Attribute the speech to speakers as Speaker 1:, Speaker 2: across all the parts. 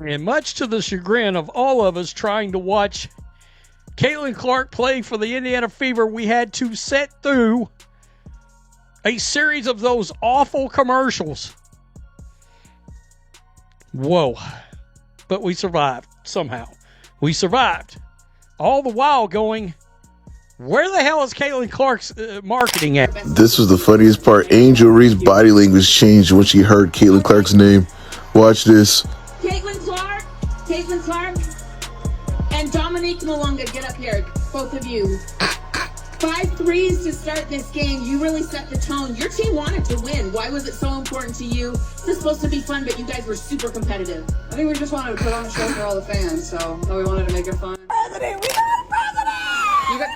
Speaker 1: And much to the chagrin of all of us trying to watch Caitlin Clark play for the Indiana Fever, we had to sit through a series of those awful commercials. Whoa. But we survived somehow. We survived. All the while going, where the hell is Caitlin Clark's marketing at?
Speaker 2: This was the funniest part. Angel Reese's body language changed when she heard Caitlin Clark's name. Watch this.
Speaker 3: Caitlin Clark, and Dominique Malonga, get up here, both of you. 5 threes to start this game. You really set the tone. Your team wanted to win. Why was it so important to you? This is supposed to be fun, but you guys were super competitive.
Speaker 4: I think we just wanted to put on a show for all the fans, so we wanted to make it fun.
Speaker 3: President, we got a president!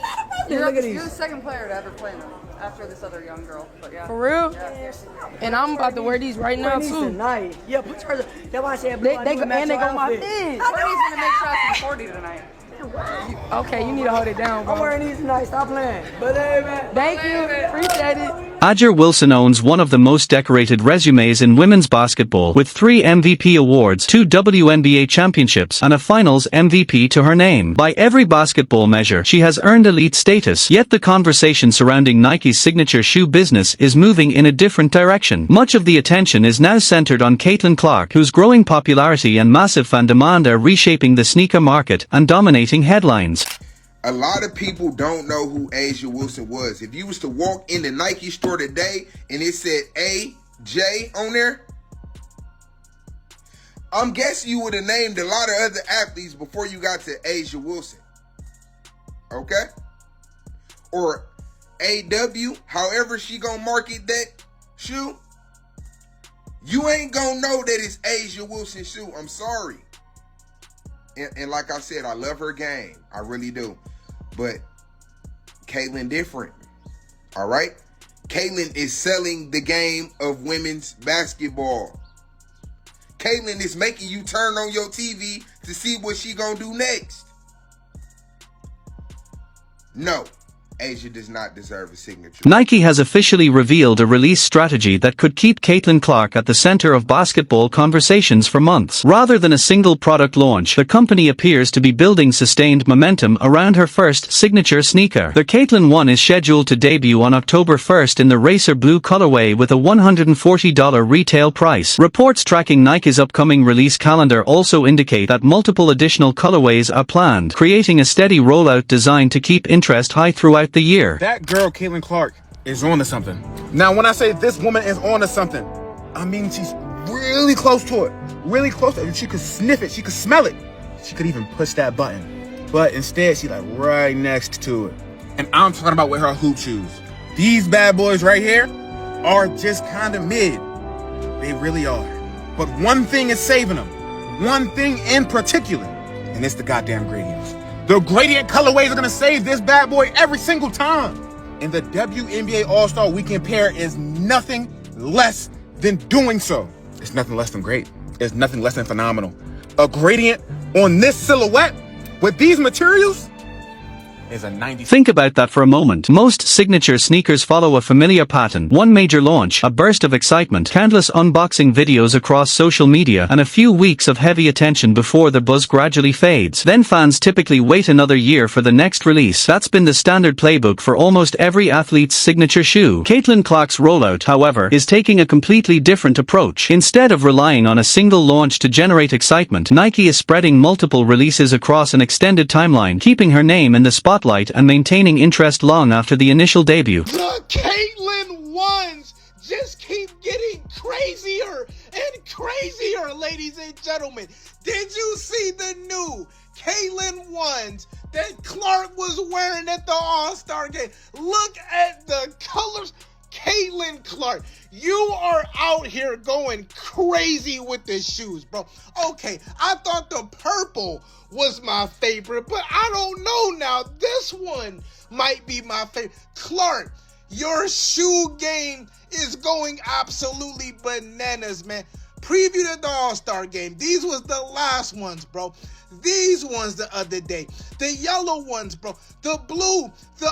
Speaker 4: You're the second player to ever play them after this other young girl. But yeah.
Speaker 5: For real?
Speaker 4: Yeah.
Speaker 5: And I'm about to wear these right now too.
Speaker 6: Nice. Yeah, put her. That's why I said
Speaker 5: They go on my feet.
Speaker 4: Courtney's gonna make shots from 40 tonight.
Speaker 5: Okay, you need to hold it down, bro.
Speaker 6: I'm wearing these tonight. Stop playing. But hey, man.
Speaker 5: Thank you. Appreciate it.
Speaker 7: Adger Wilson owns one of the most decorated resumes in women's basketball, with 3 MVP awards, 2 WNBA championships, and a Finals MVP to her name. By every basketball measure, she has earned elite status. Yet the conversation surrounding Nike's signature shoe business is moving in a different direction. Much of the attention is now centered on Caitlin Clark, whose growing popularity and massive fan demand are reshaping the sneaker market and dominating headlines.
Speaker 8: A lot of people don't know who Asia Wilson was. If you was to walk in the Nike store today and it said AJ on there, I'm guessing you would have named a lot of other athletes before you got to Asia Wilson. Okay? Or AW, however she gonna market that shoe, you ain't gonna know that it's Asia Wilson shoe. I'm sorry. And like I said, I love her game. I really do. But Caitlin different. All right? Caitlin is selling the game of women's basketball. Caitlin is making you turn on your TV to see what she gonna do next. No. Asia does not deserve a signature.
Speaker 7: Nike has officially revealed a release strategy that could keep Caitlin Clark at the center of basketball conversations for months. Rather than a single product launch, the company appears to be building sustained momentum around her first signature sneaker. The Caitlin 1 is scheduled to debut on October 1st in the racer blue colorway with a $140 retail price. Reports tracking Nike's upcoming release calendar also indicate that multiple additional colorways are planned, creating a steady rollout designed to keep interest high throughout the year.
Speaker 9: That girl, Caitlin Clark, is on to something. Now, when I say this woman is on to something, I mean she's really close to it. Really close to it. She could sniff it. She could smell it. She could even push that button. But instead, she's like right next to it. And I'm talking about with her hoop shoes. These bad boys right here are just kind of mid. They really are. But one thing is saving them. One thing in particular. And it's the goddamn gradients. The gradient colorways are going to save this bad boy every single time. And the WNBA All-Star Weekend pair is nothing less than doing so. It's nothing less than great. It's nothing less than phenomenal. A gradient on this silhouette with these materials is a 90.
Speaker 7: Think about that for a moment. Most signature sneakers follow a familiar pattern. One major launch, a burst of excitement, countless unboxing videos across social media, and a few weeks of heavy attention before the buzz gradually fades. Then fans typically wait another year for the next release. That's been the standard playbook for almost every athlete's signature shoe. Caitlin Clark's rollout, however, is taking a completely different approach. Instead of relying on a single launch to generate excitement, Nike is spreading multiple releases across an extended timeline, keeping her name in the spotlight and maintaining interest long after the initial debut.
Speaker 10: The Caitlin ones just keep getting crazier and crazier, ladies and gentlemen. Did you see the new Caitlin ones that Clark was wearing at the All-Star game? Look at the colors. Caitlin Clark, you are out here going crazy with the shoes, bro. Okay, I thought the purple was my favorite, but I don't know now. This one might be my favorite. Clark, your shoe game is going absolutely bananas, man. Preview the All-Star game. These was the last ones, bro. These ones the other day. The yellow ones, bro. The blue. The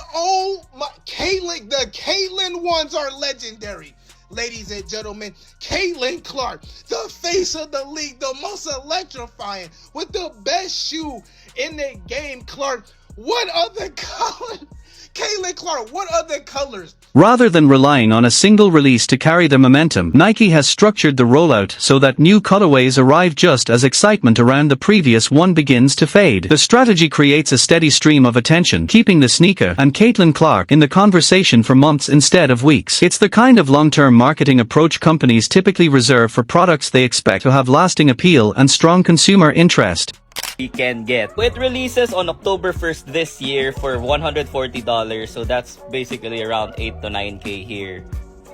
Speaker 10: Caitlin ones are legendary. ladies and gentlemen, Caitlin Clark, the face of the league, the most electrifying, with the best shoe in the game. Clark, what other color? Caitlin Clark, what other colors?
Speaker 7: Rather than relying on a single release to carry the momentum, Nike has structured the rollout so that new colorways arrive just as excitement around the previous one begins to fade. The strategy creates a steady stream of attention, keeping the sneaker and Caitlin Clark in the conversation for months instead of weeks. It's the kind of long-term marketing approach companies typically reserve for products they expect to have lasting appeal and strong consumer interest.
Speaker 11: We can get. It releases on October 1st this year for $140, so that's basically around 8 to 9K here,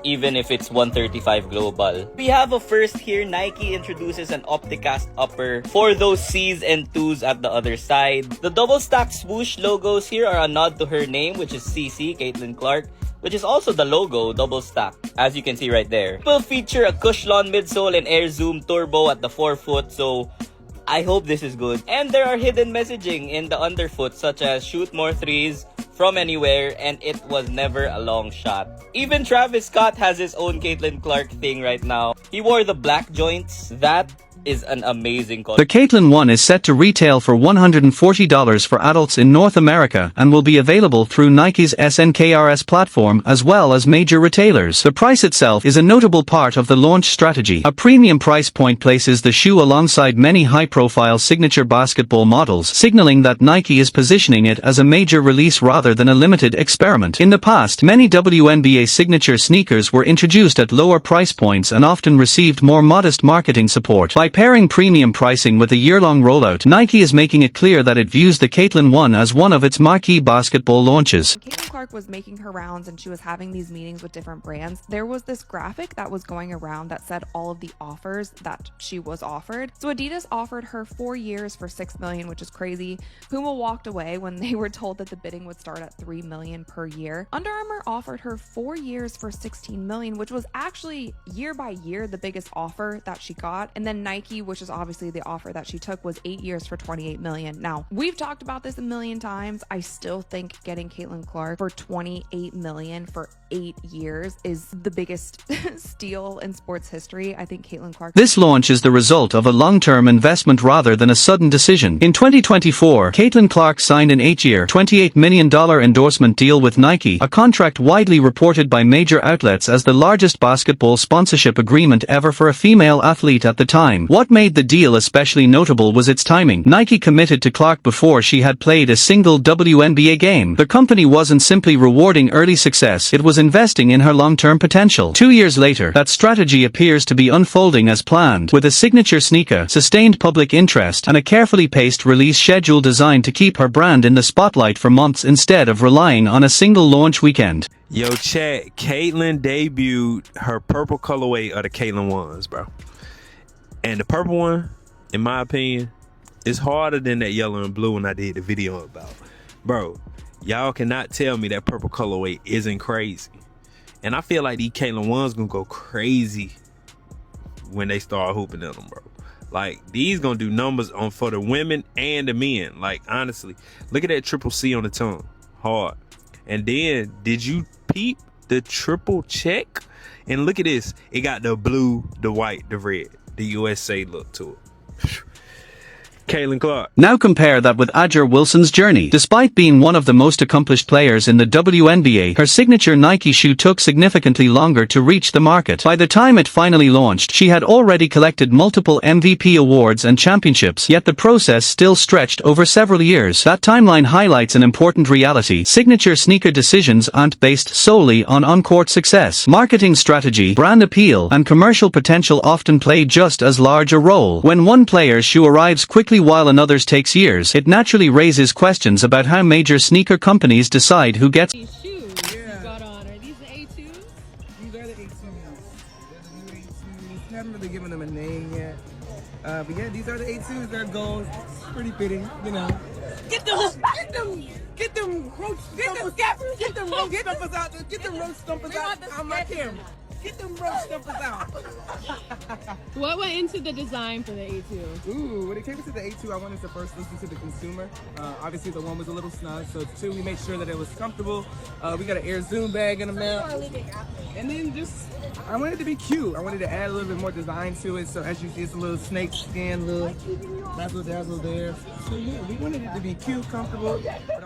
Speaker 11: even if it's 135 global. We have a first here. Nike introduces an Opticast upper for those C's and 2's at the other side. The double stack swoosh logos here are a nod to her name, which is CC, Caitlin Clark, which is also the logo, double stack, as you can see right there. It will feature a Cushlon midsole and Air Zoom Turbo at the forefoot, so I hope this is good. And there are hidden messaging in the underfoot, such as shoot more threes from anywhere, and it was never a long shot. Even Travis Scott has his own Caitlin Clark thing right now. He wore the black joints. That is an amazing color.
Speaker 7: The Caitlin 1 is set to retail for $140 for adults in North America and will be available through Nike's SNKRS platform as well as major retailers. The price itself is a notable part of the launch strategy. A premium price point places the shoe alongside many high-profile signature basketball models, signaling that Nike is positioning it as a major release rather than a limited experiment. In the past, many WNBA signature sneakers were introduced at lower price points and often received more modest marketing support. By pairing premium pricing with a year-long rollout, Nike is making it clear that it views the Caitlin 1 as one of its marquee basketball launches.
Speaker 12: Caitlin Clark was making her rounds and she was having these meetings with different brands. There was this graphic that was going around that said all of the offers that she was offered. So Adidas offered her 4 years for $6 million, which is crazy. Puma walked away when they were told that the bidding would start at $3 million per year. Under Armour offered her 4 years for $16 million, which was actually year by year the biggest offer that she got. And then Nike, which is obviously the offer that she took, was 8 years for $28 million. Now, we've talked about this a million times. I still think getting Caitlin Clark for $28 million for 8 years is the biggest steal in sports history. I think Caitlin Clark.
Speaker 7: This launch is the result of a long-term investment rather than a sudden decision. In 2024, Caitlin Clark signed an 8-year, $28 million endorsement deal with Nike, a contract widely reported by major outlets as the largest basketball sponsorship agreement ever for a female athlete at the time. What made the deal especially notable was its timing. Nike committed to Clark before she had played a single WNBA game. The company wasn't simply rewarding early success, it was investing in her long-term potential. 2 years later, that strategy appears to be unfolding as planned, with a signature sneaker, sustained public interest, and a carefully paced release schedule designed to keep her brand in the spotlight for months instead of relying on a single launch weekend.
Speaker 13: Yo, chat, Caitlin debuted her purple colorway of the Caitlin 1s, bro. And the purple one, in my opinion, is harder than that yellow and blue one I did the video about. Bro, y'all cannot tell me that purple colorway isn't crazy. And I feel like these Caitlin 1s gonna go crazy when they start hooping in them, bro. Like, these gonna do numbers on for the women and the men. Like, honestly, look at that triple C on the tongue. Hard. And then, did you peep the triple check? And look at this. It got the blue, the white, the red. The USA look to it. Caitlin Clark.
Speaker 7: Now compare that with A'ja Wilson's journey. Despite being one of the most accomplished players in the WNBA, her signature Nike shoe took significantly longer to reach the market. By the time it finally launched, she had already collected multiple MVP awards and championships, yet the process still stretched over several years. That timeline highlights an important reality. Signature sneaker decisions aren't based solely on on-court success. Marketing strategy, brand appeal, and commercial potential often play just as large a role. When one player's shoe arrives quickly while another's takes years, it naturally raises questions about how major sneaker companies decide who gets.
Speaker 14: These shoes you got on, are these the A2s?
Speaker 6: These are the A2s. Haven't really given them a name yet. But yeah, these are the A2s. They're gold. Pretty fitting, you know. Get them roach stumpers out. Get them roach stumpers out on my camera. Get them rope stuffers out.
Speaker 14: What went into the design for the A2?
Speaker 6: Ooh, when it came to the A2, I wanted to first listen to the consumer. Obviously, the one was a little snug, so two, we made sure that it was comfortable. We got an Air Zoom bag in the mail. And then just, I wanted it to be cute. I wanted to add a little bit more design to it. So as you see, it's a little snake skin, little razzle dazzle there. So yeah, we wanted it to be cute, comfortable, but